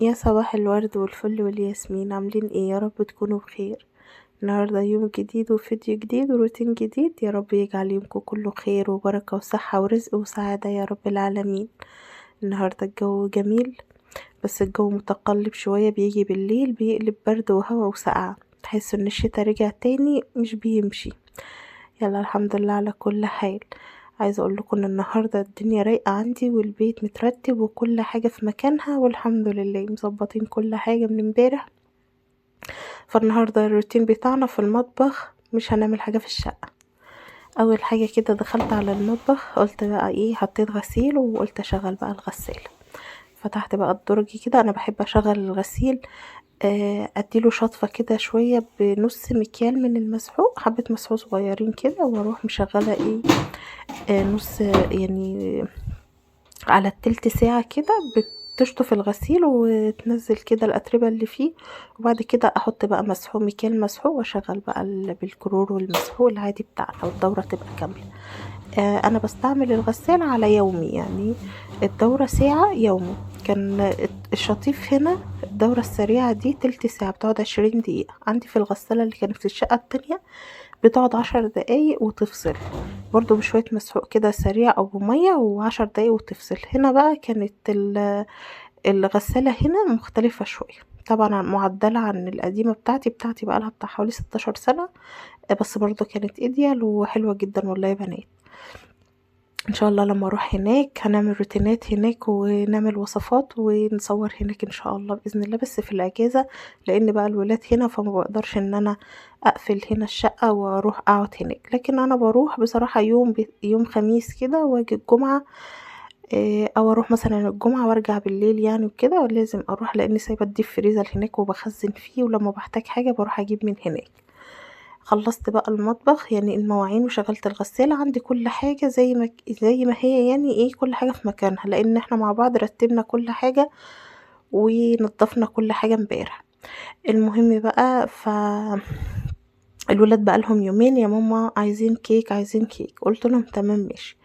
يا صباح الورد والفل والياسمين، عاملين ايه؟ يا رب تكونوا بخير. النهاردة يوم جديد وفيديو جديد وروتين جديد، يا رب يجعل يومكم كله خير وبركة وصحة ورزق وسعادة يا رب العالمين. النهاردة الجو جميل، بس الجو متقلب شوية، بيجي بالليل بيقلب برد وهوا وسقعة، تحس ان الشتا رجع تاني مش بيمشي. يلا الحمد لله على كل حال. عايزه اقول لكم ان النهارده الدنيا رايقه عندي والبيت مترتب وكل حاجه في مكانها، والحمد لله مظبطين كل حاجه من امبارح. فالنهارده الروتين بتاعنا في المطبخ، مش هنعمل حاجه في الشقه. اول حاجه كده دخلت على المطبخ، قلت بقى ايه، حطيت غسيل وقلت اشغل بقى الغسالة. فتحت بقى الدرج كده، انا بحب اشغل الغسيل اديله شطفة كده شوية بنص مكيال من المسحوق، حبة مسحوق صغيرين كده، واروح مشغلة ايه، نص يعني على التلت ساعة كده، بتشطف الغسيل وتنزل كده الأتربة اللي فيه. وبعد كده أحط بقى مسحوق، مكيال مسحوق، وأشغل بقى بالكرور والمسحوق العادي بتاعنا، والدورة تبقى كاملة. أنا بستعمل الغسالة على يومي، يعني الدورة ساعة يومي. كان الشطيف هنا، الدورة السريعة دي تلت ساعة، بتقعد 20 دقيقة. عندي في الغسالة اللي كانت في الشقة التانية بتقعد 10 دقايق وتفصل، برضو بشوية مسحوق كده سريع أو بمية، و10 دقايق وتفصل. هنا بقى كانت الغسالة هنا مختلفة شوية، طبعا معدلة عن القديمة بتاعتي بقى لها بتاع حوالي 16 سنة. بس برضو كانت ايديال وحلوة جدا والله يا بنات. ان شاء الله لما اروح هناك هنعمل روتينات هناك ونعمل وصفات ونصور هناك ان شاء الله باذن الله، بس في الاجازه، لان بقى الولاد هنا، فما بقدرش ان انا اقفل هنا الشقه واروح اقعد هناك. لكن انا بروح بصراحه يوم خميس كده واجي الجمعه، او اروح مثلا الجمعه وارجع بالليل يعني وكده. لازم اروح لاني سايبه الديب فريزر هناك وبخزن فيه، ولما بحتاج حاجه بروح اجيب من هناك. خلصت بقى المطبخ، يعني المواعين، وشغلت الغسالة. عندي كل حاجة زي ما هي، يعني ايه، كل حاجة في مكانها، لان احنا مع بعض رتبنا كل حاجة ونضفنا كل حاجة امبارح. المهم بقى، الولاد بقى لهم يومين يا ماما عايزين كيك عايزين كيك، قلت لهم تمام ماشي،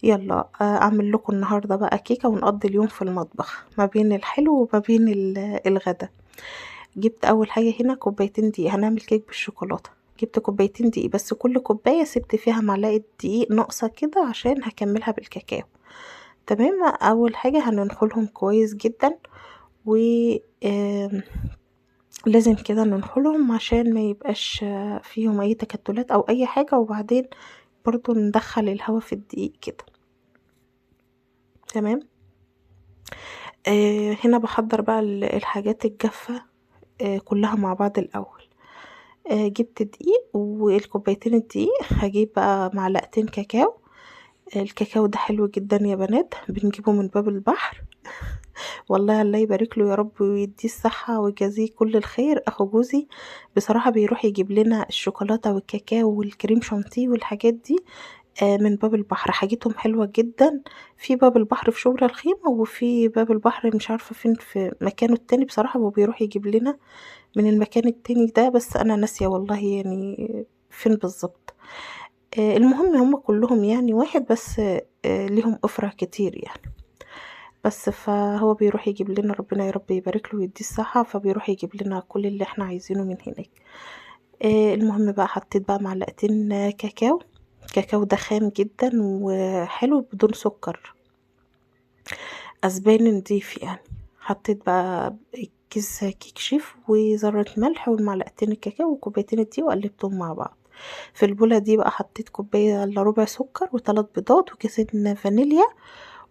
يلا اعمل لكم النهارده بقى كيكه ونقضي اليوم في المطبخ ما بين الحلو وما بين الغدا. جبت اول حاجه هنا كوبايتين دقيق، هنعمل كيك بالشوكولاته. جبت كوبايتين دقيق، بس كل كوبايه سبت فيها معلقه دقيق ناقصه كده عشان هكملها بالكاكاو. تمام. اول حاجه هننخلهم كويس جدا، و آم، لازم كده ننخلهم عشان ما يبقاش فيهم اي تكتلات او اي حاجه. وبعدين برضو ندخل الهواء في الدقيق كده. تمام. هنا بحضر بقى الحاجات الجافه كلها مع بعض الاول. جبت دقيق والكوبايتين الدقيق، هجيب بقى معلقتين كاكاو. الكاكاو ده حلو جدا يا بنات، بنجيبه من باب البحر. والله الله يبارك له يا رب ويديه الصحة ويجازيه كل الخير، اخو جوزي بصراحة بيروح يجيب لنا الشوكولاتة والكاكاو والكريم شانتيه والحاجات دي من باب البحر. حاجتهم حلوة جدا، في باب البحر في شبرا الخيمة، وفي باب البحر مش عارفة فين في مكانه التاني بصراحة، هو بيروح يجيب لنا من المكان التاني ده، بس انا ناسية والله يعني فين بالظبط. المهم هم كلهم يعني واحد، بس ليهم أفرع كتير يعني. بس فهو بيروح يجيب لنا، ربنا يا رب يبارك له ويديه الصحة، فبيروح يجيب لنا كل اللي احنا عايزينه من هناك. المهم بقى حطيت بقى معلقتين كاكاو. كاكاو ده خام جدا وحلو بدون سكر، اسباني نضيف يعني. حطيت بقى كيس كيك شيف وذرة ملح والمعلقتين الكاكاو وكوبايتين الدقيق وقلبتهم مع بعض. في البولة دي بقى حطيت كوباية الا ربع سكر وثلاث بيضات وكيسين فانيليا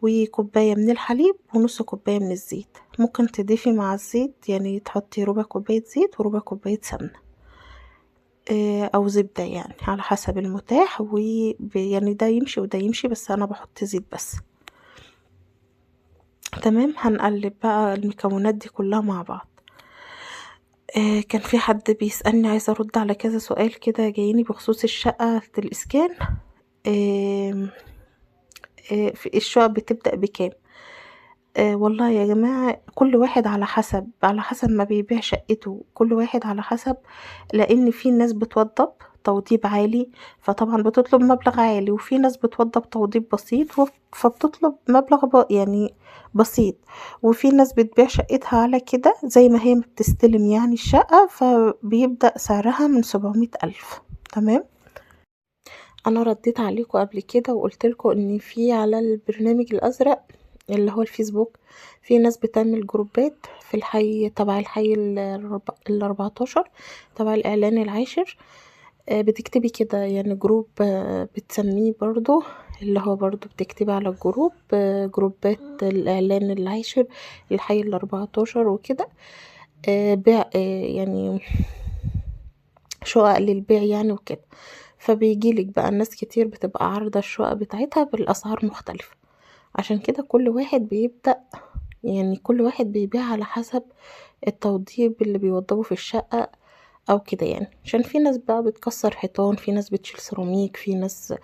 وكوباية من الحليب ونص كوباية من الزيت. ممكن تضيفي مع الزيت يعني تحطي ربع كوباية زيت وربع كوباية سمنة او زبدة، يعني على حسب المتاح. يعني ده يمشي وده يمشي، بس انا بحط زيت بس. تمام. هنقلب بقى المكونات دي كلها مع بعض. كان في حد بيسألني، عايزة ارد على كذا سؤال كده جايني بخصوص الشقة الاسكان. آه في الشقق بتبدأ بكام؟ والله يا جماعة كل واحد على حسب ما بيبيع شقته، كل واحد على حسب، لان في ناس بتوضب. توضيب عالي، فطبعا بتطلب مبلغ عالي، وفي ناس بتوضب توضيب بسيط فبتطلب مبلغ يعني بسيط، وفي ناس بتبيع شقتها على كده زي ما هي بتستلم يعني الشقة، فبيبدأ سعرها من 700,000. تمام. انا رديت عليكم قبل كده وقلت لكم ان في على البرنامج الازرق اللي هو الفيسبوك في ناس بتعمل جروبات في الحي تبع الحي ال14 تبع الاعلان العاشر. بتكتبي كده يعني جروب، بتسميه برضو اللي هو برضو بتكتبي على الجروب جروبات الاعلان العاشر الحي ال14 وكده. بيع يعني شقق للبيع يعني وكده. فبيجيلك بقى ناس كتير بتبقى عارضة الشقق بتاعتها بالأسعار مختلفة، عشان كده كل واحد بيبدأ يعني كل واحد بيبيع على حسب التوضيب اللي بيوضبه في الشقة أو كده يعني. عشان في ناس بقى بتكسر حيطان، في ناس بتشيل سيراميك، في ناس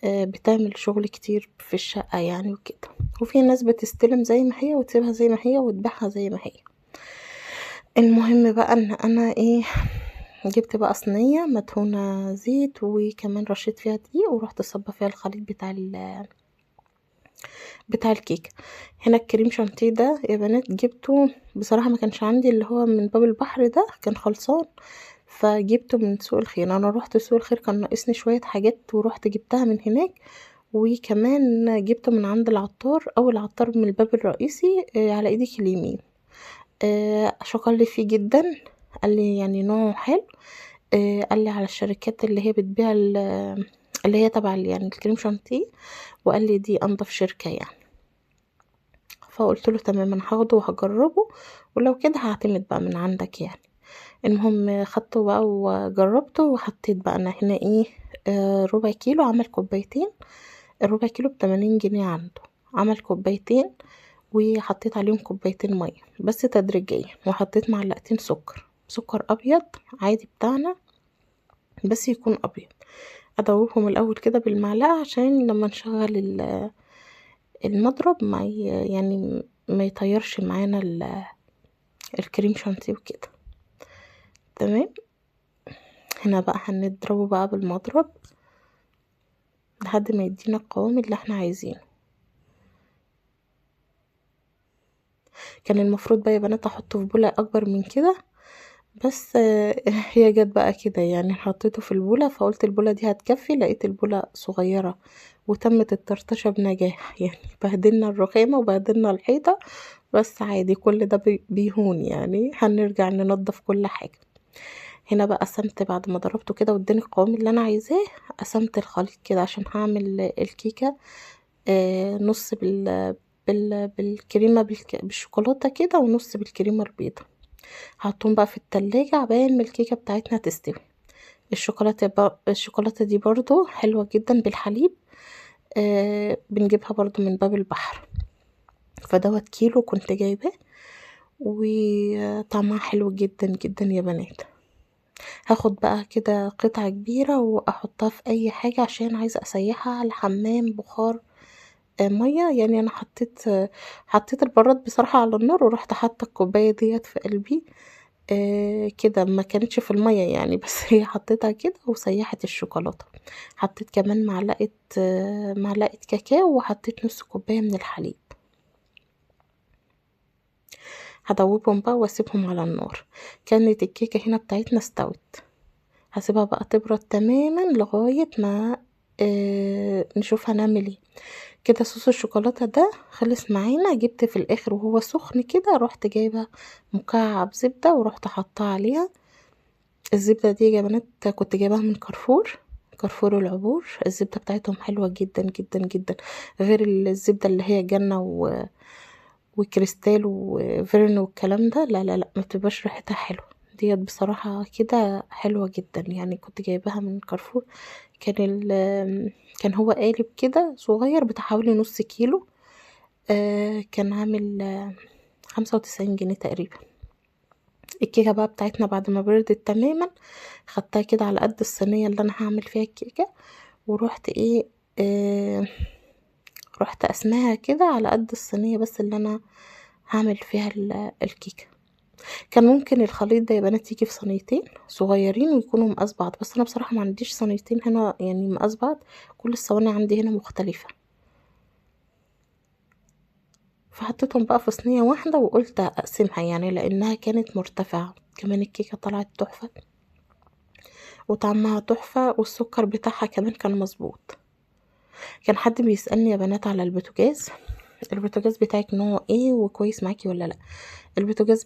بتعمل شغل كتير في الشقة يعني وكده، وفي ناس بتستلم زي ما هي وتسيبها زي ما هي وتبيعها زي ما هي. المهم بقى ان انا جبت بقى صينية مدهونة زيت، وكمان رشيت فيها دقيق، ورحت صبة فيها الخليط بتاع الكيكة. هنا الكريم شانتيه ده يا بنات جبته بصراحة ما كانش عندي اللي هو من باب البحر ده، كان خلصان، فجبته من سوق الخير. انا روحت سوق الخير كان ناقصني شوية حاجات ورحت جبتها من هناك، وكمان جبته من عند العطار او العطار من الباب الرئيسي على ايدك اليمين. شكر لي فيه جدا، قال لي يعني نوعه حلو. قال لي على الشركات اللي هي بتبيع اللي هي تبع يعني الكريم شانتيه، وقال لي دي انضف شركة يعني. فقلت له تمام انا هاخده وهجربه، ولو كده هعتمد بقى من عندك يعني. المهم خدته بقى وجربته، وحطيت بقى انا هنا ربع كيلو، عمل كوبايتين. الربع كيلو ب80 جنيه عنده، عمل كوبايتين، وحطيت عليهم كوبايتين مية بس تدريجيا، وحطيت معلقتين سكر ابيض عادي بتاعنا بس يكون ابيض. ادوبهم الاول كده بالمعلقه عشان لما نشغل المضرب يعني ما يطيرش معانا الكريم شانتيه وكده. تمام. هنا بقى هنضربه بقى بالمضرب لحد ما يدينا القوام اللي احنا عايزينه. كان المفروض بقى يا بنات احطه في بولة اكبر من كده، بس هي جت بقى كده يعني، حطيته في البولة فقلت البولة دي هتكفي، لقيت البولة صغيرة وتمت الطرطشة بنجاح يعني. بهدلنا الرخامة وبهدلنا الحيطة، بس عادي كل ده بيهون يعني، هنرجع ننضف كل حاجة. هنا بقى قسمت بعد ما ضربته كده واداني القوام اللي انا عايزاه، قسمت الخليط كده عشان هعمل الكيكة نص بالكريمة بالشوكولاتة كده، ونص بالكريمة البيضة. هحطهم بقى في التلاجة عبال ما الكيكة بتاعتنا تستوي. الشوكولاتة دي برضو حلوة جدا بالحليب، بنجيبها برضو من باب البحر، فدوت كيلو كنت جايباه، وطعمها حلو جدا جدا يا بنات. هاخد بقى كده قطعة كبيرة واحطها في اي حاجة عشان عايزة اسيحها على حمام بخار مية يعني. انا حطيت البراد بصراحة على النار، ورحت حاطة الكوباية ديت في قلبي كده، ما كانتش في المية يعني بس هي حطيتها كده وسيحت الشوكولاتة. حطيت كمان معلقة كاكاو، وحطيت نص كوباية من الحليب. هدوبهم بقى واسيبهم على النار. كانت الكيكة هنا بتاعتنا استوت. هسيبها بقى تبرد تماما لغاية ما نشوف هنعمل ايه. كده صوص الشوكولاتة ده خلص معانا. جبت في الاخر وهو سخن كده، رحت جايبة مكعب زبدة ورحت حطها عليها. الزبدة دي يا بنات كنت جايباها من كارفور العبور. الزبدة بتاعتهم حلوة جدا جدا جدا، غير الزبدة اللي هي جنة وكريستال وفيرن والكلام ده. لا لا لا، ما بتبقاش ريحتها حلوة. ديت بصراحة كده حلوة جدا يعني، كنت جايباها من كارفور. كان هو قالب كده صغير بتاع حوالي نص كيلو، كان عامل 95 جنيه تقريبا. الكيكة بقى بتاعتنا بعد ما بردت تماما، خدتها كده على قد الصينية اللي انا هعمل فيها الكيكة، ورحت رحت اسمها كده على قد الصينية بس اللي انا هعمل فيها الكيكة. كان ممكن الخليط ده يا بنات يجي في صينيتين صغيرين ويكونوا مقاس بعض، بس انا بصراحة ما عنديش صينيتين هنا يعني مقاس بعض، كل الصواني عندي هنا مختلفة. فحطيتهم بقى في صينية واحدة وقلت اقسمها يعني لانها كانت مرتفعة. كمان الكيكة طلعت تحفة وطعمها تحفة والسكر بتاعها كمان كان مظبوط. كان حد بيسألني يا بنات على البوتاجاز بتاعك نوعه ايه وكويس معاكي ولا لا؟ البوتاجاز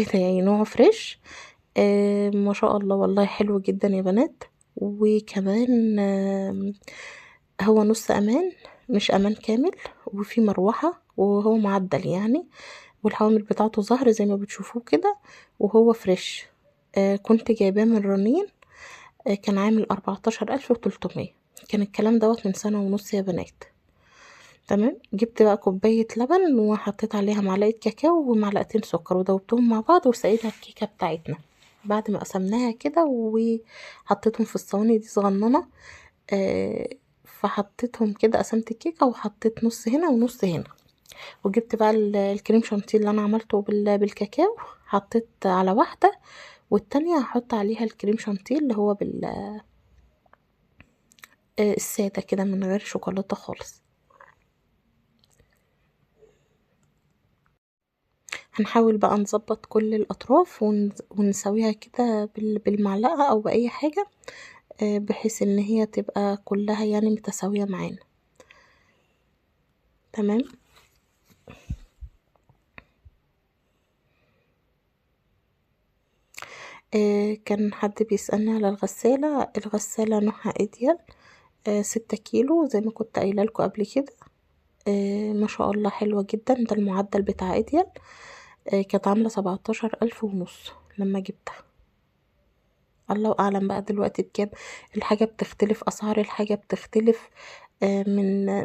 بتاعي نوعه فريش. ما شاء الله والله حلو جدا يا بنات. وكمان هو نص امان، مش امان كامل، وفي مروحة وهو معدل يعني، والحوامل بتاعته ظهر زي ما بتشوفوه كده، وهو فريش. كنت جايباه من رنين. كان عامل 14,300. كان الكلام دوت من سنة ونص يا بنات. تمام. جبت بقى كوباية لبن وحطيت عليها معلقة كاكاو ومعلقتين سكر ودوبتهم مع بعض وسقينا الكيكة بتاعتنا بعد ما قسمناها كده، وحطيتهم في الصواني دي صغننة. فحطيتهم كده، قسمت الكيكة وحطيت نص هنا ونص هنا. وجبت بقى الكريم شانتيه اللي انا عملته بالكاكاو، حطيت على واحدة، والتانية هحط عليها الكريم شانتيه اللي هو السادة كده من غير شوكولاتة خالص. هنحاول بقى نظبط كل الأطراف ونسويها كده بالمعلقة أو بأي حاجة، بحيث ان هي تبقى كلها يعني متساوية معانا. تمام. كان حد بيسألني على الغسالة نوعها ايديال. 6 كيلو زي ما كنت قايله لكم قبل كده. ما شاء الله حلوة جدا، ده المعدل بتاع ايديال. كانت عاملة 17,500 لما جبتها. الله اعلم بقى دلوقتي بكام. الحاجة بتختلف، اسعار الحاجة بتختلف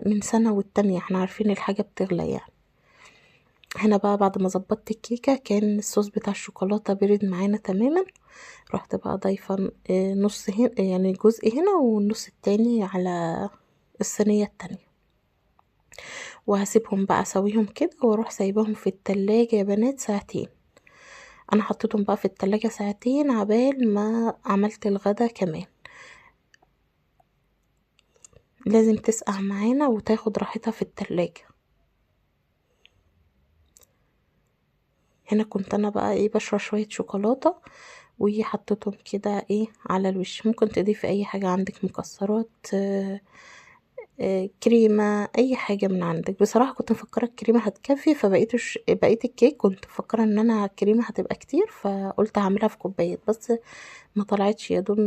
من سنة والتانية، احنا عارفين الحاجة بتغلى يعني. هنا بقى بعد ما ظبطت الكيكة كان الصوص بتاع الشوكولاتة برد معانا تماما. رحت بقى ضايفة نص هنا يعني جزء هنا والنص التاني على الصينية التانية، وهسيبهم بقى اسويهم كده واروح سايباهم في التلاجة يا بنات ساعتين. انا حطيتهم بقى في التلاجة ساعتين عبال ما عملت الغدا كمان. لازم تسقع معانا وتاخد راحتها في التلاجة. هنا كنت انا بقى بشرب شوية شوكولاتة وحطيتهم كده على الوش. ممكن تضيفي اي حاجة عندك، مكسرات، كريمة، اي حاجة من عندك. بصراحة كنت مفكرة الكريمة هتكفي، بقيت الكيك كنت مفكرة ان انا الكريمة هتبقى كتير، فقلت هعملها في كوبايات بس. ما طلعتش يا دوب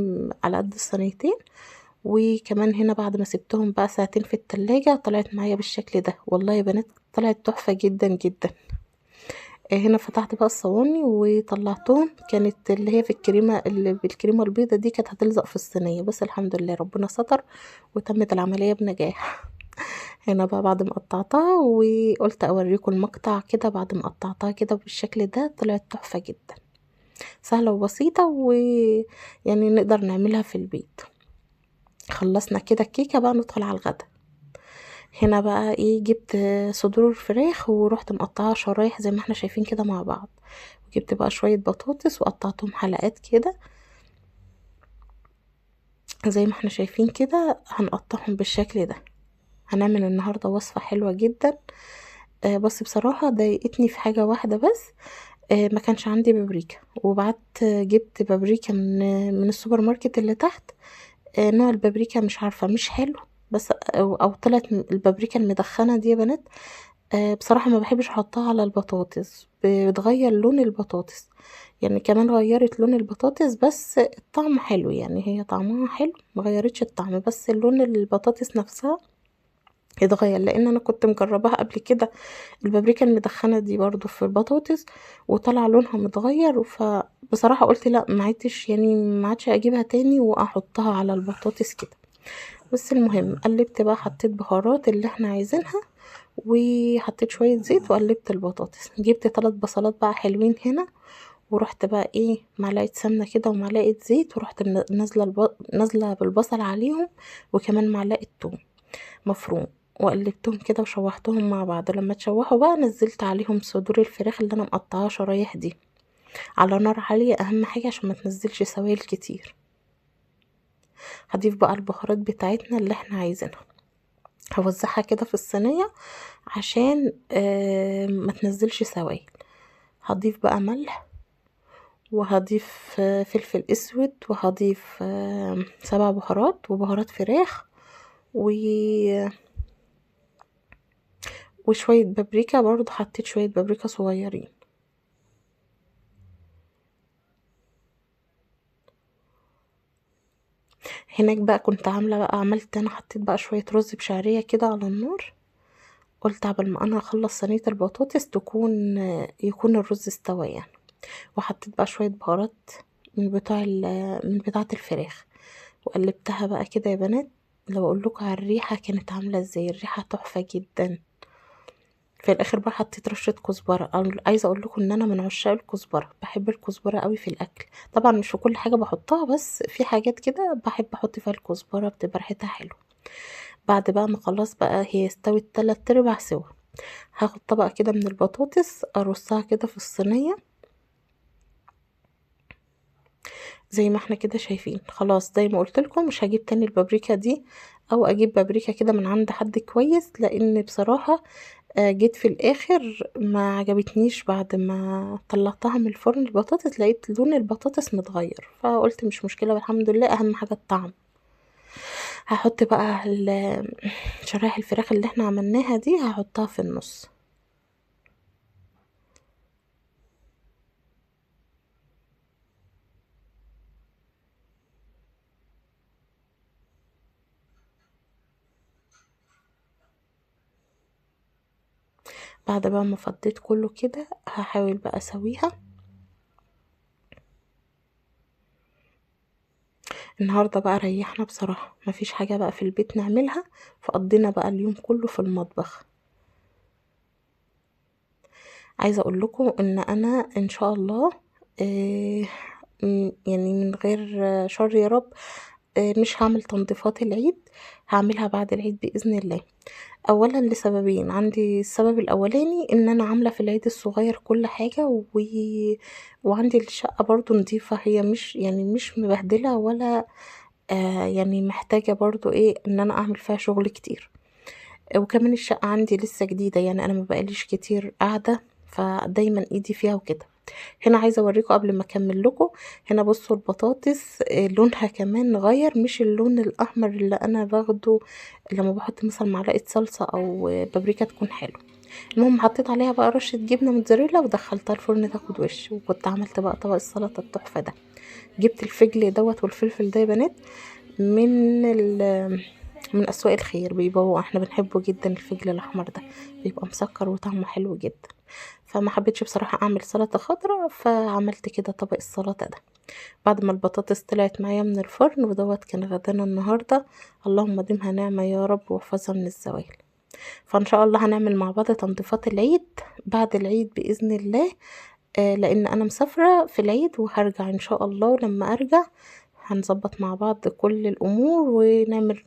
على قد الصينيتين. وكمان هنا بعد ما سبتهم بقى ساعتين في التلاجة طلعت معايا بالشكل ده. والله يا بنات طلعت تحفة جدا جدا. هنا فتحت بقى الصواني وطلعتهم، كانت اللي هي في الكريمة اللي بالكريمة البيضة دي كانت هتلزق في الصينية، بس الحمد لله ربنا ستر وتمت العملية بنجاح. هنا بقى بعد ما قطعتها وقلت اوريكم المقطع كده، بعد ما قطعتها كده بالشكل ده طلعت تحفة جدا، سهلة وبسيطة ويعني نقدر نعملها في البيت. خلصنا كده الكيكة بقى ندخل على الغدا. هنا بقى جبت صدور الفراخ ورحت مقطعها شرايح زي ما احنا شايفين كده مع بعض. وجبت بقى شوية بطاطس وقطعتهم حلقات كده زي ما احنا شايفين كده، هنقطعهم بالشكل ده. هنعمل النهاردة وصفة حلوة جدا. بس بصراحة ضايقتني في حاجة واحدة بس. ما كانش عندي بابريكا، وبعت جبت بابريكا من السوبر ماركت اللي تحت. نوع البابريكا مش عارفة مش حلو، بس أو طلعت البابريكا المدخنة دي يا بنات. بصراحة ما بحبش احطها على البطاطس، بتغير لون البطاطس يعني. كمان غيرت لون البطاطس بس الطعم حلو يعني، هي طعمها حلو مغيرتش الطعم، بس لون البطاطس نفسها اتغير. لان انا كنت مجرباها قبل كده البابريكا المدخنة دي برضو في البطاطس وطلع لونها متغير، فبصراحة قلت لا ما عدتش يعني ما عادش اجيبها تاني واحطها على البطاطس كده. بس المهم قلبت بقى، حطيت بهارات اللي احنا عايزينها وحطيت شوية زيت وقلبت البطاطس. جبت 3 بصلات بقى حلوين هنا، ورحت بقى معلقة سمنة كده ومعلقة زيت، ورحت نازلة بالبصل عليهم، وكمان معلقة توم مفروم. وقلبتهم كده وشوحتهم مع بعض. لما اتشوحوا بقى نزلت عليهم صدور الفراخ اللي انا مقطعاها شرايح دي على نار عالية، اهم حاجة عشان ما تنزلش سوائل كتير. هضيف بقى البهارات بتاعتنا اللي احنا عايزينها، هوزعها كده في الصينية عشان ما تنزلش سوائل. هضيف بقى ملح، وهضيف فلفل اسود، وهضيف 7 بهارات وبهارات فراخ وشوية بابريكا، برضو حطيت شوية بابريكا صغيرين. هناك بقى كنت عملت انا، حطيت بقى شوية رز بشعرية كده على النار. قلت قبل ما انا اخلص صينية البطاطس يكون الرز استوى يعني. وحطيت بقى شوية بهارات من بتاعة الفراخ، وقلبتها بقى كده يا بنات. لو اقول لكم على الريحة كانت عاملة ازاي، الريحة تحفة جدا. في الاخر بقى حطيت رشة كزبرة. عايزة اقول لكم ان انا من عشاق الكزبرة، بحب الكزبرة قوي في الاكل. طبعا مش في كل حاجة بحطها، بس في حاجات كده بحب احط فيها الكزبرة، بتبقى ريحتها حلوة. بعد بقى ما خلاص بقى هي استوت 3/4 سوا، هاخد طبق كده من البطاطس ارصها كده في الصينية زي ما احنا كده شايفين. خلاص زي ما قلت لكم مش هجيب تاني البابريكا دي، او اجيب بابريكا كده من عند حد كويس، لان بصراحة جيت في الاخر ما عجبتنيش. بعد ما طلعتها من الفرن البطاطس لقيت لون البطاطس متغير، فقلت مش مشكلة والحمد لله، اهم حاجة الطعم. هحط بقى شرايح الفراخ اللي احنا عملناها دي، هحطها في النص. بعد بقى ما فضيت كله كده هحاول بقى اسويها. النهارده بقى ريحنا بصراحة، مفيش حاجة بقى في البيت نعملها، فقضينا بقى اليوم كله في المطبخ. عايزة اقول لكم ان انا ان شاء الله آه يعني من غير شر يا رب، مش هعمل تنظيفات العيد، هعملها بعد العيد بإذن الله. اولا لسببين. عندي السبب الاولاني ان انا عامله في العيد الصغير كل حاجه وعندي الشقه برضو نظيفه، هي مش مبهدله ولا يعني محتاجه برضو ايه ان انا اعمل فيها شغل كتير. وكمان الشقه عندي لسه جديده، يعني انا ما بقاليش كتير قاعده، فدايما ايدي فيها وكده. هنا عايزه اوريكم قبل ما اكمل لكم. هنا بصوا البطاطس لونها كمان غير، مش اللون الاحمر اللي انا باخده لما بحط مثلا معلقه صلصه او بابريكا تكون حلو. المهم حطيت عليها بقى رشه جبنه موتزاريلا ودخلتها الفرن تاخد وش، وكنت عملت بقى طبق السلطه التحفه ده. جبت الفجل دوت والفلفل ده يا بنات من من اسواق الخير، بيبقى احنا بنحبه جدا الفجل الاحمر ده، بيبقى مسكر وطعمه حلو جدا. فما حبيتش بصراحة اعمل سلطة خضراء، فعملت كده طبق السلطة ده. بعد ما البطاطس طلعت معايا من الفرن، ودوت كان غدانا النهاردة. اللهم ديمها نعمة يا رب واحفظها من الزوال. فان شاء الله هنعمل مع بعض تنظيفات العيد بعد العيد بإذن الله. لان انا مسافرة في العيد وهرجع ان شاء الله، ولما ارجع هنظبط مع بعض كل الامور ونعمل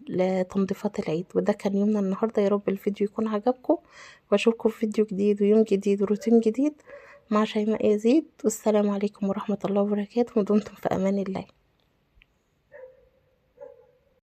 تنظيفات العيد. وده كان يومنا النهارده، يا رب الفيديو يكون عجبكم، واشوفكم في فيديو جديد ويوم جديد وروتين جديد مع شيماء يزيد. والسلام عليكم ورحمة الله وبركاته، ودمتم في امان الله.